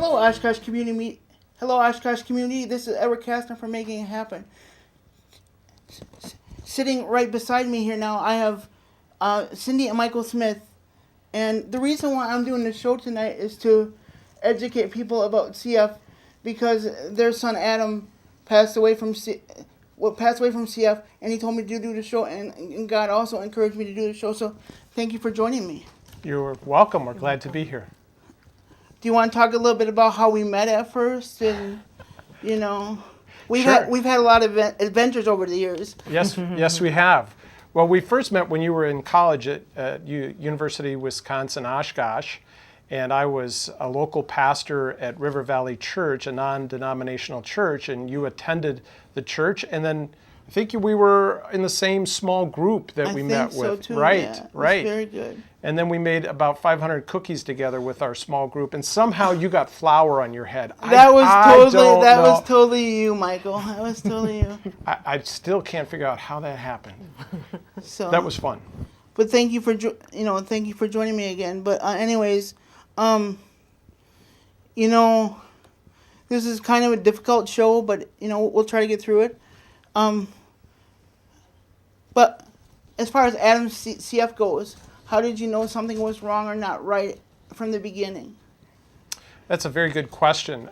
Hello, Oshkosh community. Hello, Oshkosh community. This is Edward Kastner for Making It Happen. Sitting right beside me here now, I have Cindy and Michael Smith. And the reason why I'm doing this show tonight is to educate people about CF, because their son Adam passed away from CF, and he told me to do the show, and God also encouraged me to do the show. So thank you for joining me. You're welcome. We're glad to be here. Do you want to talk a little bit about how we met at first? And, you know, we've Sure. had a lot of adventures over the years. Yes, yes, we have. Well, we first met when you were in college at University of Wisconsin Oshkosh, and I was a local pastor at River Valley Church, a non-denominational church, and you attended the church, and then I think we were in the same small group that we met with. I think so too. Right, Yeah, right. Very good. And then we made about 500 cookies together with our small group, and somehow you got flour on your head. That was totally you, Michael. That was totally you. I still can't figure out how that happened. So That was fun. But thank you for joining me again. But anyways, you know, this is kind of a difficult show, but you know, we'll try to get through it. But as far as Adam's CF goes, how did you know something was wrong or not right from the beginning? That's a very good question.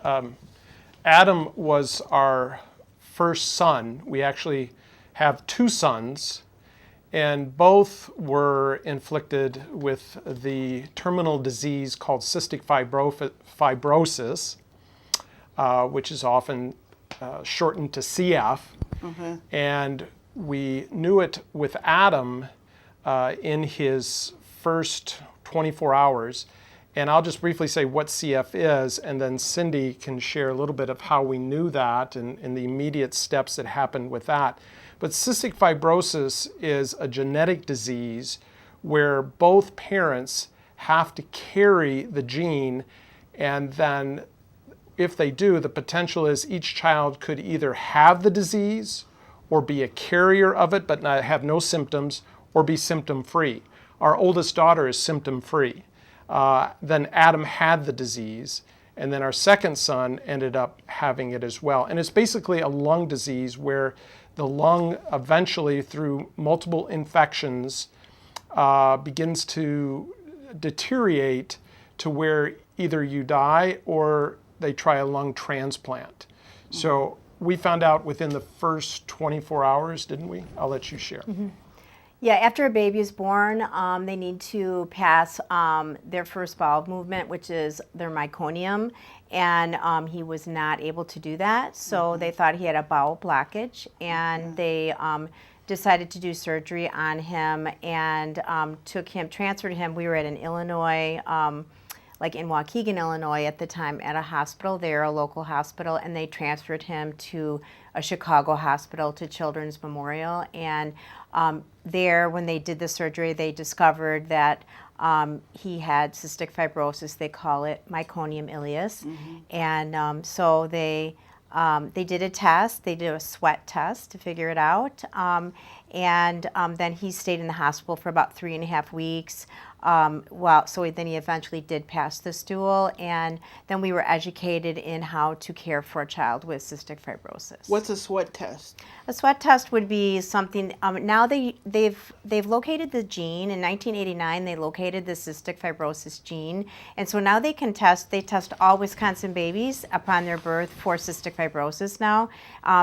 Adam was our first son. We actually have two sons, and both were inflicted with the terminal disease called cystic fibrosis, which is often shortened to CF. Okay. And we knew it with Adam in his first 24 hours. And I'll just briefly say what CF is, and then Cindy can share a little bit of how we knew that and the immediate steps that happened with that. But cystic fibrosis is a genetic disease where both parents have to carry the gene, and then if they do, the potential is each child could either have the disease or be a carrier of it but have no symptoms, or be symptom-free. Our oldest daughter is symptom-free. Then Adam had the disease, and then our second son ended up having it as well. And it's basically a lung disease where the lung eventually, through multiple infections, begins to deteriorate to where either you die or they try a lung transplant. So we found out within the first 24 hours, didn't we? I'll let you share. Mm-hmm. Yeah, after a baby is born, they need to pass their first bowel movement, which is their meconium, and he was not able to do that. So they thought he had a bowel blockage, and they decided to do surgery on him and transferred him. We were at an Illinois, like in Waukegan, Illinois at the time, at a hospital there, a local hospital, and they transferred him to a Chicago hospital, to Children's Memorial. And there, when they did the surgery, they discovered that he had cystic fibrosis. They call it meconium ileus. And so they did a test. They did a sweat test to figure it out. And then he stayed in the hospital for about 3.5 weeks. So then he eventually did pass the stool, and then we were educated in how to care for a child with cystic fibrosis. What's a sweat test? A sweat test would be something. Now they've located the gene. In 1989, they located the cystic fibrosis gene, and so now they can test. They test all Wisconsin babies upon their birth for cystic fibrosis now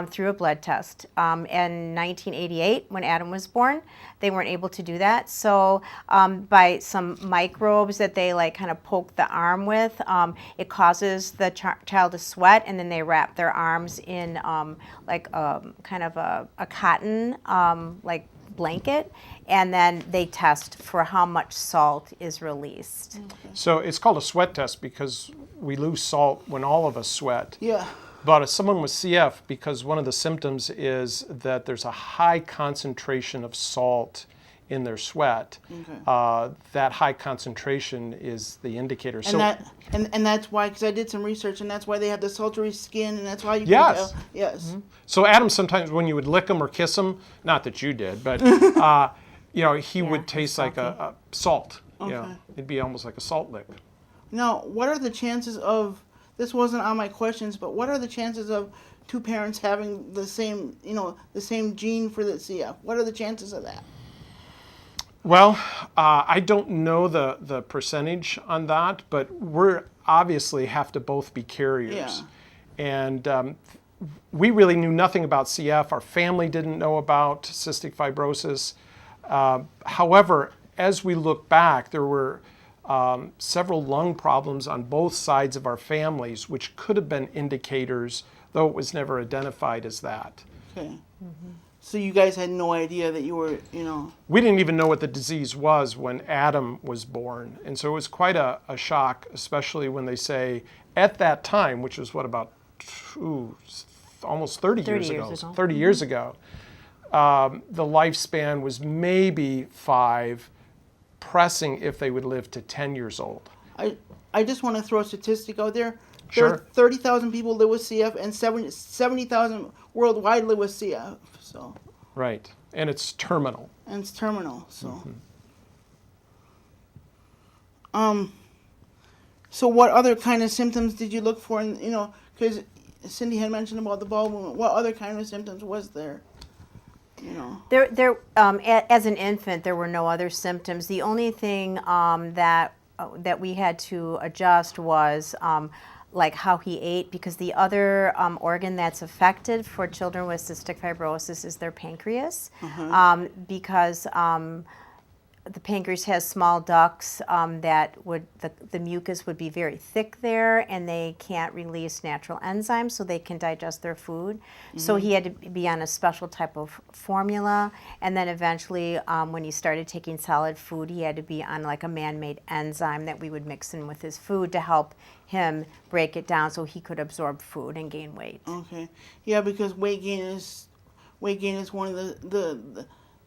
through a blood test. In 1988, when Adam was born, they weren't able to do that. So by some microbes that they like kind of poke the arm with, it causes the child to sweat, and then they wrap their arms in like kind of a cotton like blanket, and then they test for how much salt is released. So it's called a sweat test because we lose salt when all of us sweat. Yeah. But as someone with CF, because one of the symptoms is that there's a high concentration of salt in their sweat, that high concentration is the indicator. And that's why, because I did some research, and that's why they have the sultry skin, and that's why you Yes. can tell. Yes. So Adam, sometimes when you would lick him or kiss him, not that you did, but he would taste like a salt. Okay. Yeah, it'd be almost like a salt lick. Now, what are the chances of this wasn't on my questions, but what are the chances of two parents having the same, the same gene for the CF? What are the chances of that? Well, I don't know the percentage on that, but we're obviously have to both be carriers. Yeah. And we really knew nothing about CF. Our family didn't know about cystic fibrosis. However, as we look back, there were several lung problems on both sides of our families, which could have been indicators, though it was never identified as that. Okay. Mm-hmm. So you guys had no idea that you were, We didn't even know what the disease was when Adam was born. And so it was quite a shock, especially when they say at that time, which was about almost 30 years ago. 30 years ago, the lifespan was maybe 5, pressing if they would live to 10 years old. I just want to throw a statistic out there. Sure. There are 30,000 people live with CF and 70,000 worldwide live with CF. So. Right, and it's terminal. And it's terminal, so. Mm-hmm. So what other kind of symptoms did you look for? And because Cindy had mentioned about the bowel movement. What other kind of symptoms was there? There, as an infant, there were no other symptoms. The only thing that we had to adjust was like how he ate, because the other organ that's affected for children with cystic fibrosis is their pancreas, because the pancreas has small ducts that would, the mucus would be very thick there, and they can't release natural enzymes so they can digest their food. So he had to be on a special type of formula, and then eventually when he started taking solid food, he had to be on like a man-made enzyme that we would mix in with his food to help him break it down so he could absorb food and gain weight. Okay, yeah, because weight gain is one of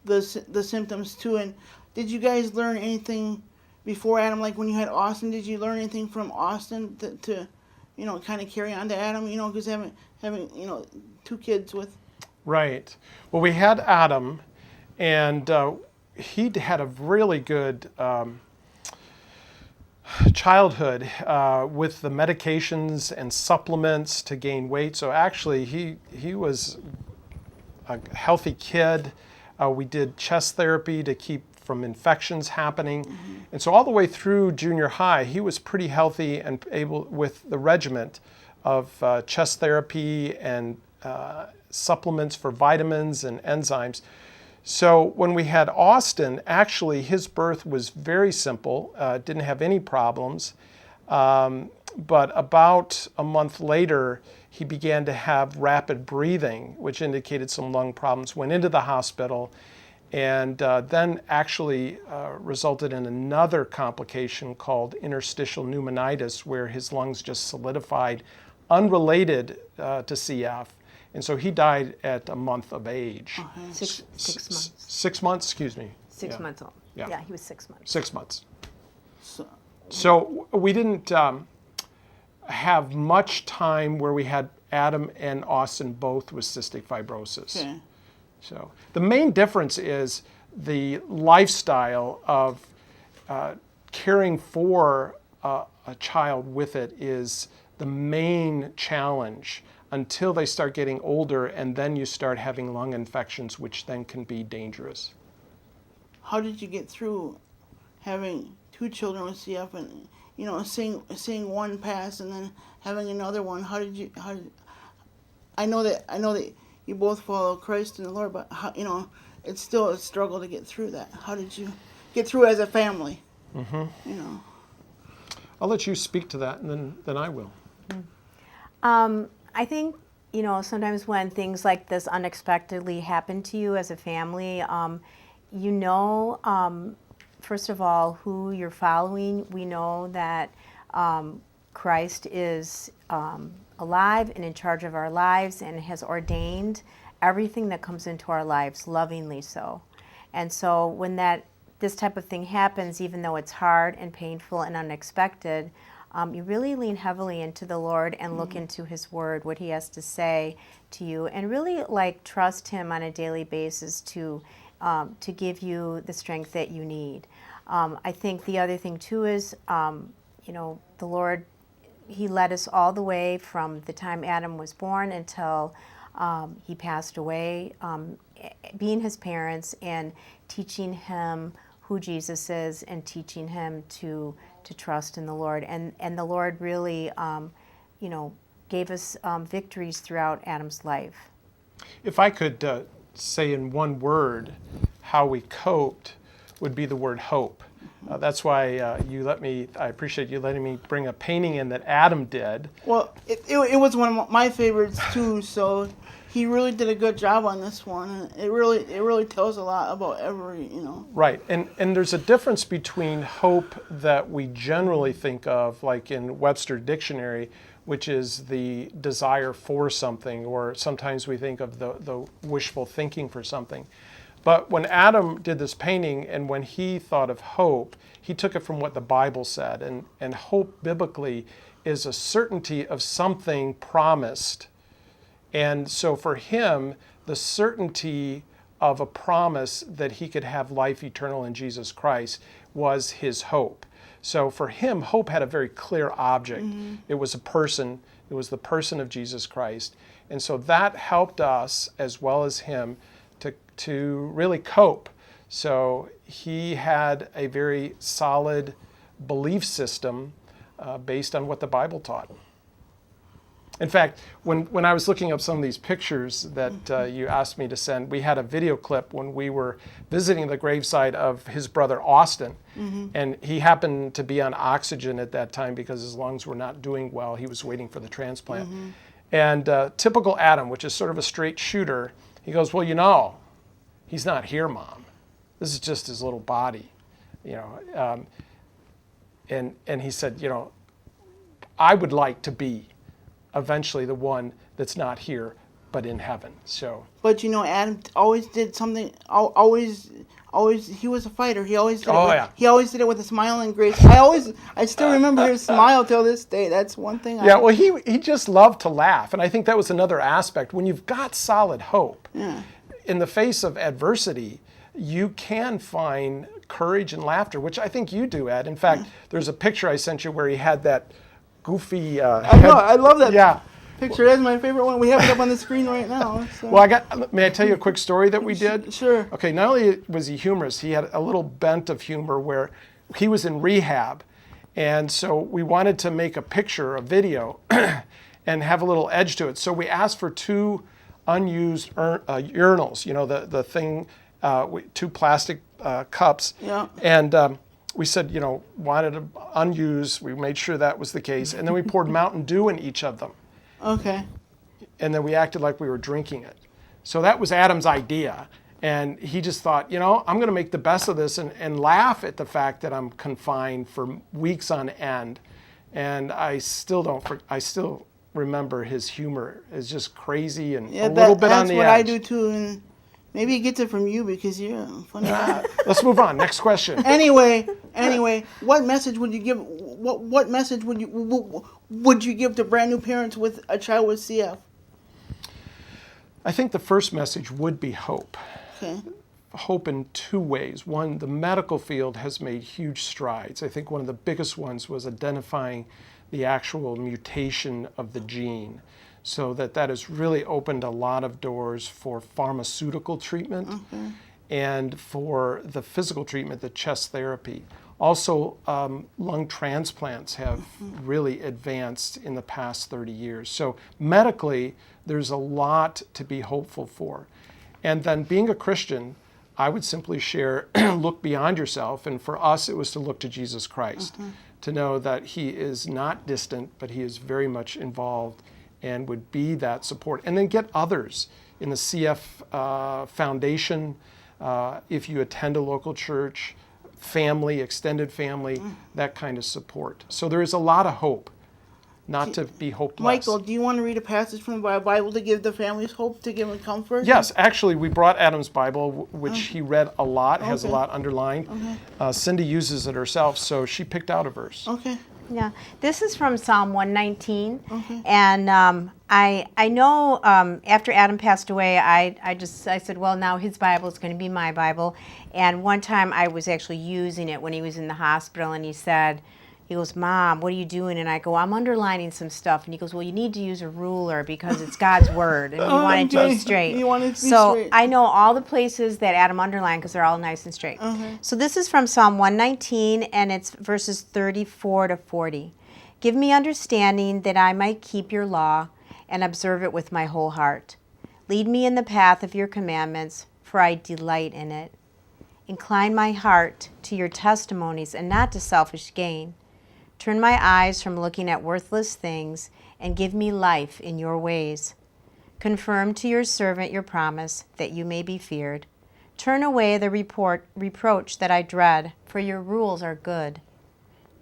the symptoms too. And did you guys learn anything before Adam? Like when you had Austin, did you learn anything from Austin to kind of carry on to Adam? Because having 2 kids with. Right. Well, we had Adam, and he had a really good childhood with the medications and supplements to gain weight. So actually, he was a healthy kid. We did chest therapy to keep from infections happening. And so all the way through junior high, he was pretty healthy and able with the regimen of chest therapy and supplements for vitamins and enzymes. So when we had Austin, actually his birth was very simple, didn't have any problems. But about a month later, he began to have rapid breathing, which indicated some lung problems, went into the hospital, and then actually resulted in another complication called interstitial pneumonitis, where his lungs just solidified, unrelated to CF. And so he died at a month of age. Okay. Six months. 6 months, excuse me. 6 months old. Yeah, he was 6 months. 6 months. So we didn't have much time where we had Adam and Austin both with cystic fibrosis. Okay. So the main difference is the lifestyle of caring for a child with it is the main challenge until they start getting older, and then you start having lung infections, which then can be dangerous. How did you get through having 2 children with CF and seeing one pass and then having another one? I know that you both follow Christ and the Lord, but it's still a struggle to get through that. How did you get through as a family? I'll let you speak to that, and then I will. I think, sometimes when things like this unexpectedly happen to you as a family, first of all, who you're following. We know that Christ is alive and in charge of our lives and has ordained everything that comes into our lives, lovingly so. And so when this type of thing happens, even though it's hard and painful and unexpected, you really lean heavily into the Lord and look into His Word, what He has to say to you, and really trust Him on a daily basis to give you the strength that you need. I think the other thing too is, the Lord he led us all the way from the time Adam was born until he passed away, being his parents and teaching him who Jesus is and teaching him to trust in the Lord. And the Lord really, gave us victories throughout Adam's life. If I could say in one word how we coped, would be the word hope. That's why I appreciate you letting me bring a painting in that Adam did. Well, it was one of my favorites too, so he really did a good job on this one. It really tells a lot about Right, and there's a difference between hope that we generally think of, like in Webster Dictionary, which is the desire for something, or sometimes we think of the wishful thinking for something. But when Adam did this painting, and when he thought of hope, he took it from what the Bible said. And hope biblically is a certainty of something promised. And so for him, the certainty of a promise that he could have life eternal in Jesus Christ was his hope. So for him, hope had a very clear object. Mm-hmm. It was a person. It was the person of Jesus Christ. And so that helped us, as well as him, to really cope. So he had a very solid belief system based on what the Bible taught. In fact, when I was looking up some of these pictures that you asked me to send, we had a video clip when we were visiting the gravesite of his brother Austin. Mm-hmm. And he happened to be on oxygen at that time because his lungs were not doing well. He was waiting for the transplant. Mm-hmm. And typical Adam, which is sort of a straight shooter, he goes, well, he's not here, Mom. This is just his little body, And he said, I would like to be eventually the one that's not here, but in heaven. So. But Adam always did something. Always, he was a fighter. He always did. He always did it with a smile and grace. I still remember his smile till this day. That's one thing. Well, he just loved to laugh, and I think that was another aspect. When you've got solid hope, in the face of adversity, you can find courage and laughter, which I think you do, Ed. In fact, there's a picture I sent you where he had that goofy I love that picture. Well, that's my favorite one. We have it up on the screen right now. So. Well, may I tell you a quick story that we did? Sure. Okay, not only was he humorous, he had a little bent of humor where he was in rehab. And so we wanted to make a picture, a video, and have a little edge to it. So we asked for two unused urinals, the thing, two plastic cups. Yeah. And we said, wanted to unused. We made sure that was the case. And then we poured Mountain Dew in each of them. Okay. And then we acted like we were drinking it. So that was Adam's idea. And he just thought, I'm going to make the best of this and laugh at the fact that I'm confined for weeks on end. And I still remember his humor is just crazy and a little bit on the edge. That's what I do too. And maybe he gets it from you because you're a funny guy. Let's move on. Next question. Anyway, what message would you give? What message would you give to brand new parents with a child with CF? I think the first message would be hope. Okay. Hope in two ways. One, the medical field has made huge strides. I think one of the biggest ones was identifying the actual mutation of the gene, so that has really opened a lot of doors for pharmaceutical treatment and for the physical treatment, the chest therapy. Also, lung transplants have really advanced in the past 30 years. So medically, there's a lot to be hopeful for. And then being a Christian, I would simply share, look beyond yourself. And for us, it was to look to Jesus Christ, to know that he is not distant, but he is very much involved and would be that support. And then get others in the CF Foundation, if you attend a local church, family, extended family, that kind of support. So there is a lot of hope, not to be hopeless. Michael, do you want to read a passage from the Bible to give the families hope, to give them comfort? Yes, actually, we brought Adam's Bible, which he read a lot, has a lot underlined. Cindy uses it herself, so she picked out a verse. Okay. Yeah, this is from Psalm 119, and I know after Adam passed away, I said, well, now his Bible is going to be my Bible, and one time I was actually using it when he was in the hospital, and he said, he goes, Mom, what are you doing? And I go, I'm underlining some stuff. And he goes, well, you need to use a ruler because it's God's word. And you want it to be straight. You want it to be so straight. I know all the places that Adam underlined because they're all nice and straight. So this is from Psalm 119, and it's verses 34 to 40. Give me understanding that I might keep your law and observe it with my whole heart. Lead me in the path of your commandments, for I delight in it. Incline my heart to your testimonies and not to selfish gain. Turn my eyes from looking at worthless things and give me life in your ways. Confirm to your servant your promise that you may be feared. Turn away the reproach that I dread, for your rules are good.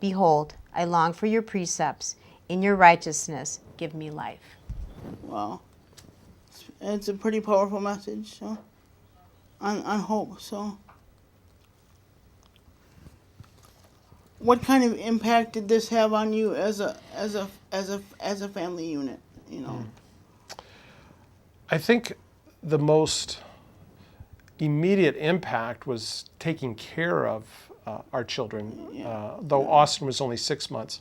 Behold, I long for your precepts. In your righteousness, give me life. Wow. It's a pretty powerful message, so on hope. So what kind of impact did this have on you as a family unit, you know? I think the most immediate impact was taking care of our children, though Austin was only 6 months.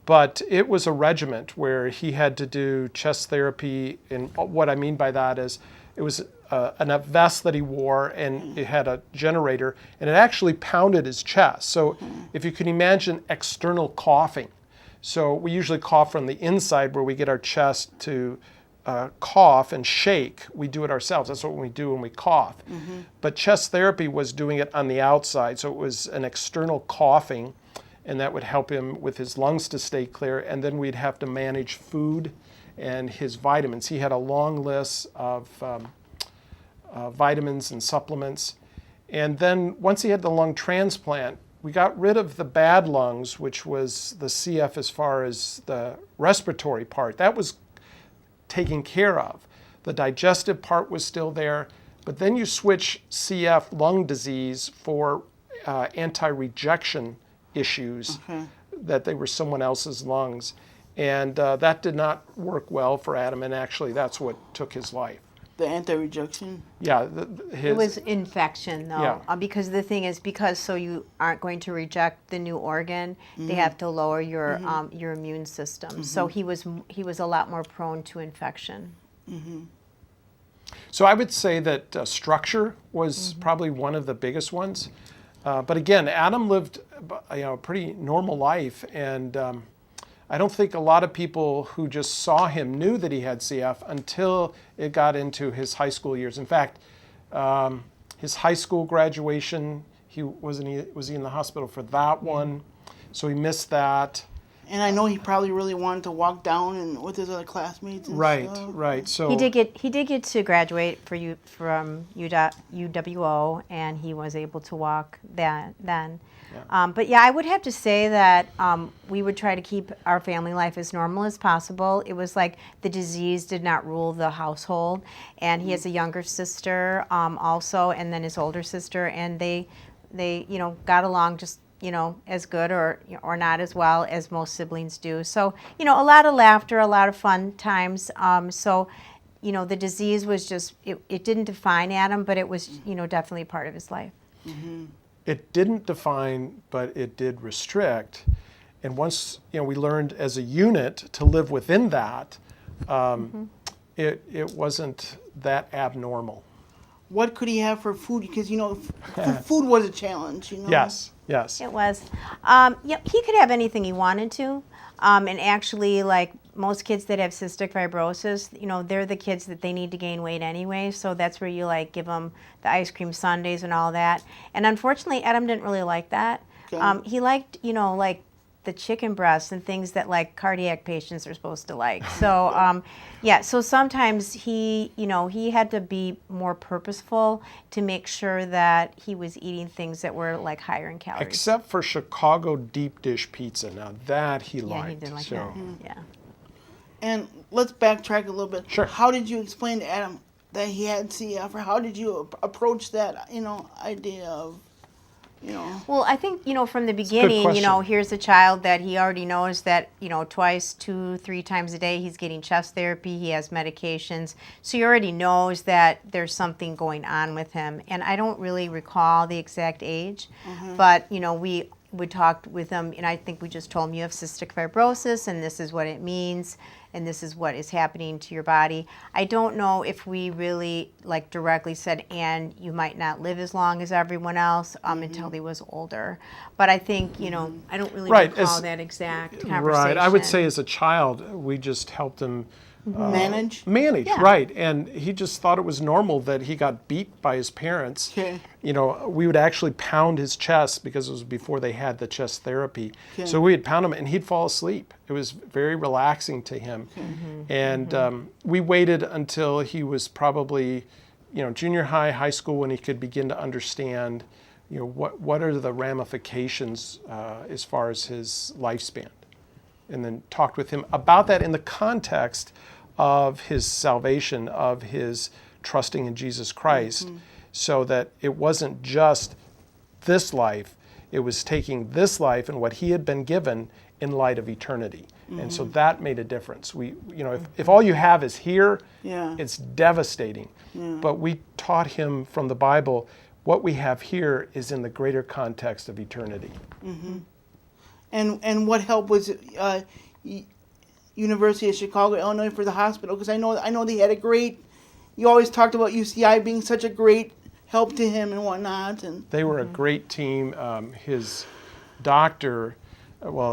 But it was a regiment where he had to do chest therapy, and what I mean by that is it was a vest that he wore, and it had a generator, and it actually pounded his chest. So if you can imagine external coughing. So we usually cough from the inside where we get our chest to cough and shake. We do it ourselves. That's what we do when we cough. But chest therapy was doing it on the outside. So it was an external coughing, and that would help him with his lungs to stay clear. And then we'd have to manage food and his vitamins. He had a long list of vitamins and supplements. And then once he had the lung transplant, we got rid of the bad lungs, which was the CF as far as the respiratory part. That was taken care of. The digestive part was still there, but then you switch CF lung disease for anti-rejection issues, that they were someone else's lungs. And that did not work well for Adam, and actually that's what took his life. The anti-rejection? Yeah. It was infection, though, Yeah. because the thing is, because so you aren't going to reject the new organ, they have to lower your immune system. So he was a lot more prone to infection. So I would say that structure was probably one of the biggest ones. But again, Adam lived a pretty normal life, and I don't think a lot of people who just saw him knew that he had CF until it got into his high school years. In fact, his high school graduation, was he in the hospital for that one? So he missed that. And I know he probably really wanted to walk down and with his other classmates and stuff. Right. So he did get to graduate from UWO, and he was able to walk then. Yeah. But yeah, I would have to say that we would try to keep our family life as normal as possible. It was like the disease did not rule the household, and he has a younger sister also, and then his older sister, and they got along just as good or not as well as most siblings do. So a lot of laughter, a lot of fun times. So the disease was just it didn't define Adam, but it was definitely part of his life. It didn't define, but it did restrict. And once we learned as a unit to live within that, it wasn't that abnormal. What could he have for food? Because food was a challenge. Yes. It was. He could have anything he wanted to. And actually, like most kids that have cystic fibrosis, they're the kids that they need to gain weight anyway. So that's where you give them the ice cream sundaes and all that. And unfortunately, Adam didn't really like that. Okay. He liked, like the chicken breasts and things that cardiac patients are supposed to like. So so sometimes he had to be more purposeful to make sure that he was eating things that were higher in calories. Except for Chicago deep dish pizza. Now that he liked. Yeah, he did like that. Yeah. And let's backtrack a little bit. Sure. How did you explain to Adam that he had CF, or how did you approach that idea of Well, I think, from the beginning, here's a child that he already knows that, twice, 2-3 times a day he's getting chest therapy, he has medications. So he already knows that there's something going on with him. And I don't really recall the exact age, but, we we talked with him, and I think we just told him you have cystic fibrosis, and this is what it means, and this is what is happening to your body. I don't know if we really like directly said, and you might not live as long as everyone else until he was older. But I think, you know, I don't really recall that exact conversation. Right. I would say as a child, we just helped him Manage? Yeah. right. And he just thought it was normal that he got beat by his parents. Okay. You know, we would actually pound his chest because it was before they had the chest therapy. Okay. So we'd pound him and he'd fall asleep. It was very relaxing to him. And we waited until he was probably, you know, junior high, high school, when he could begin to understand, you know, what are the ramifications as far as his lifespan. And then talked with him about that in the context of his salvation, of his trusting in Jesus Christ, so that it wasn't just this life, it was taking this life and what he had been given in light of eternity. And so that made a difference. We, you know, if all you have is here, it's devastating. But we taught him from the Bible, what we have here is in the greater context of eternity. And what help was University of Chicago, Illinois for the hospital? Because I know they had a great. You always talked about UCI being such a great help to him and whatnot. And they were a great team. His doctor,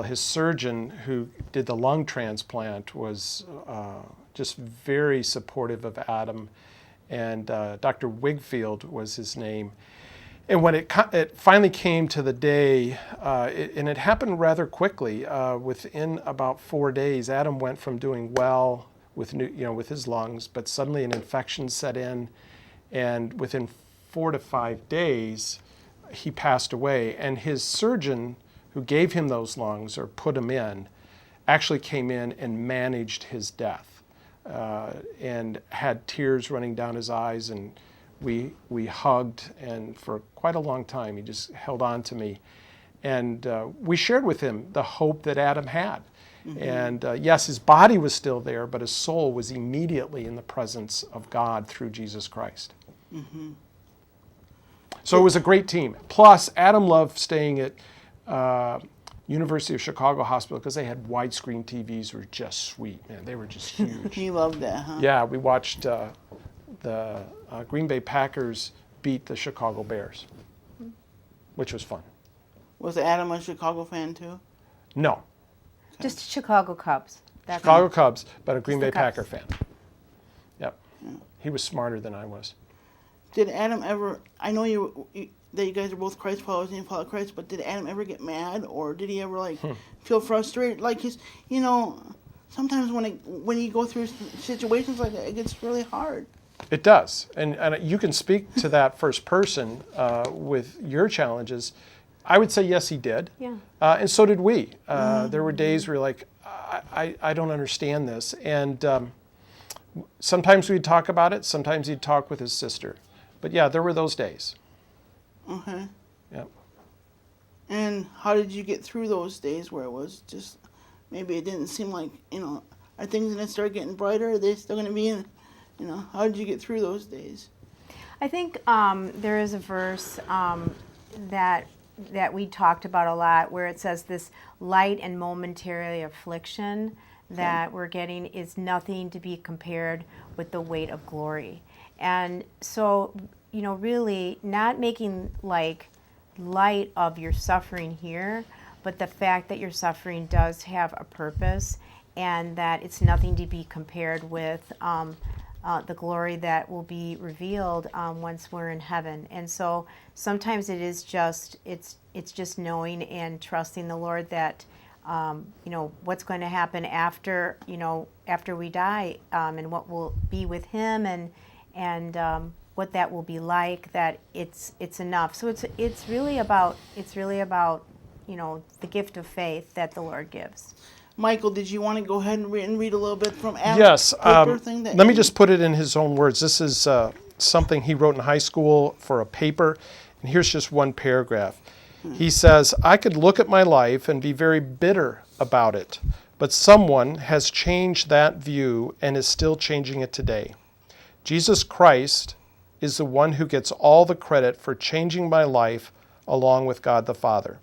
his surgeon who did the lung transplant was just very supportive of Adam, and Dr. Wigfield was his name. And when it finally came to the day, and it happened rather quickly, within about 4 days, Adam went from doing well with with his lungs, but suddenly an infection set in, and within 4 to 5 days, he passed away. And his surgeon, who gave him those lungs or put them in, actually came in and managed his death, and had tears running down his eyes, and we hugged, and for quite a long time he just held on to me, and we shared with him the hope that Adam had. And yes, his body was still there, but his soul was immediately in the presence of God through Jesus Christ. So it was a great team. Plus, Adam loved staying at University of Chicago Hospital because they had widescreen TVs, were just sweet, man. They were just huge. he loved that, huh? Yeah, we watched the Green Bay Packers beat the Chicago Bears, which was fun. Was Adam a Chicago fan too? No, Just Chicago Cubs. That's Chicago Cubs, but a Green Bay the Cubs. Packer fan. Yep. He was smarter than I was. Did Adam ever? I know that you guys are both Christ followers and you follow Christ, but did Adam ever get mad, or did he ever feel frustrated? Like sometimes when you go through situations like that, it gets really hard. It does, and you can speak to that first person with your challenges. I would say yes, he did. Yeah. And so did we. There were days where you're like, I don't understand this. And sometimes we'd talk about it. Sometimes he'd talk with his sister. But yeah, there were those days. Okay. Yep. And how did you get through those days where it was just, maybe it didn't seem like, are things going to start getting brighter? Are they still going to be in, how did you get through those days? I think there is a verse that we talked about a lot where it says this light and momentary affliction that we're getting is nothing to be compared with the weight of glory. And so, really not making light of your suffering here, but the fact that your suffering does have a purpose, and that it's nothing to be compared with the glory that will be revealed once we're in heaven. And so sometimes it is just it's just knowing and trusting the Lord that what's going to happen after we die, and what will be with Him, and what that will be like. That it's enough. So it's really about the gift of faith that the Lord gives. Michael, did you want to go ahead and read a little bit from Adam's Yes. paper thing? Let me just put it in his own words. This is something he wrote in high school for a paper, and here's just one paragraph. He says, "I could look at my life and be very bitter about it, but someone has changed that view and is still changing it today. Jesus Christ is the one who gets all the credit for changing my life along with God the Father.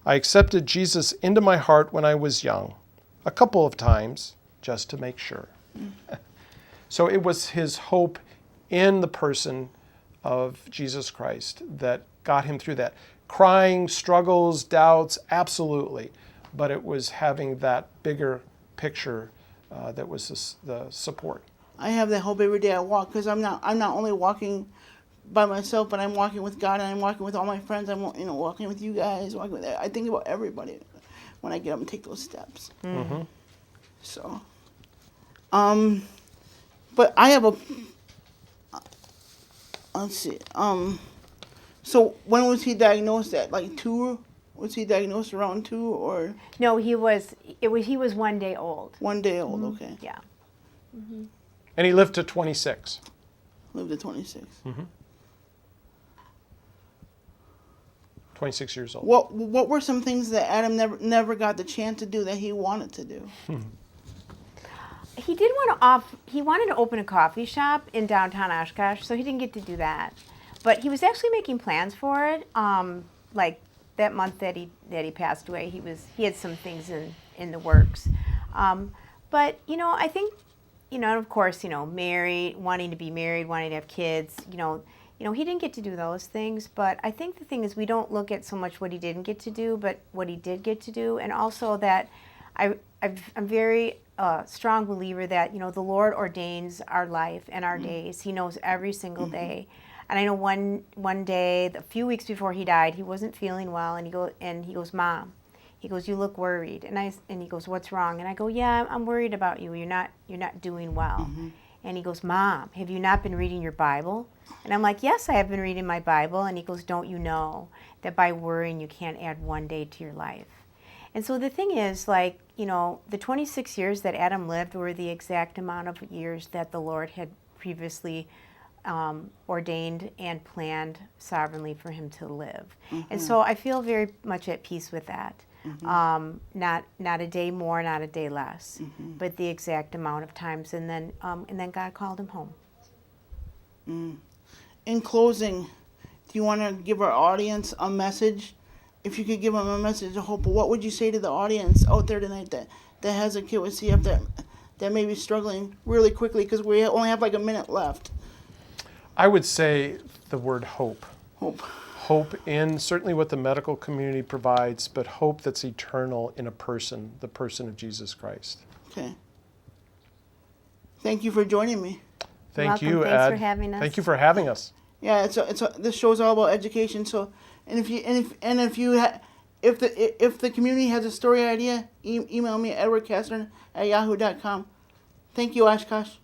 I accepted Jesus into my heart when I was young, a couple of times, just to make sure. So it was his hope in the person of Jesus Christ that got him through that. Crying, struggles, doubts, absolutely. But it was having that bigger picture that was the support. I have that hope every day I walk, because I'm not only walking by myself, but I'm walking with God, and I'm walking with all my friends. I'm walking with you guys. I think about everybody when I get up and take those steps. Mm-hmm. So, but I have a. Let's see. So when was he diagnosed at? Like 2? Was he diagnosed around 2 or? No, he was 1 day old. 1 day old. Okay. Yeah. Mm-hmm. And he lived to 26. Lived at 26. Mm-hmm. 26 years old. What were some things that Adam never got the chance to do that he wanted to do? He did he wanted to open a coffee shop in downtown Oshkosh, so he didn't get to do that. But he was actually making plans for it. Like that month that he passed away, he had some things in the works. But I think, of course, wanting to be married, wanting to have kids, he didn't get to do those things. But I think the thing is, we don't look at so much what he didn't get to do, but what he did get to do, and also that I'm very strong believer that the Lord ordains our life and our days. He knows every single day. And I know one day, a few weeks before he died, he wasn't feeling well, and he goes, Mom, he goes, you look worried, and he goes, what's wrong? And I go, yeah, I'm worried about you. You're not doing well. Mm-hmm. And he goes, Mom, have you not been reading your Bible? And I'm like, yes, I have been reading my Bible. And he goes, don't you know that by worrying you can't add 1 day to your life? And so the thing is, the 26 years that Adam lived were the exact amount of years that the Lord had previously ordained and planned sovereignly for him to live. Mm-hmm. And so I feel very much at peace with that. Mm-hmm. Not a day more, not a day less, mm-hmm. but the exact amount of times. And then God called him home. Mm. In closing, do you want to give our audience a message? If you could give them a message of hope, what would you say to the audience out there tonight that has a kid with CF that may be struggling really quickly, because we only have like a minute left? I would say the word hope. Hope. Hope in certainly what the medical community provides, but hope that's eternal in a person, the person of Jesus Christ. Okay. Thank you for joining me. Thank you, Ed. Thanks for having us. Thank you for having us. Yeah, this show's all about education. So, if the community has a story idea, email me at edwardcastron@yahoo.com. Thank you, Oshkosh.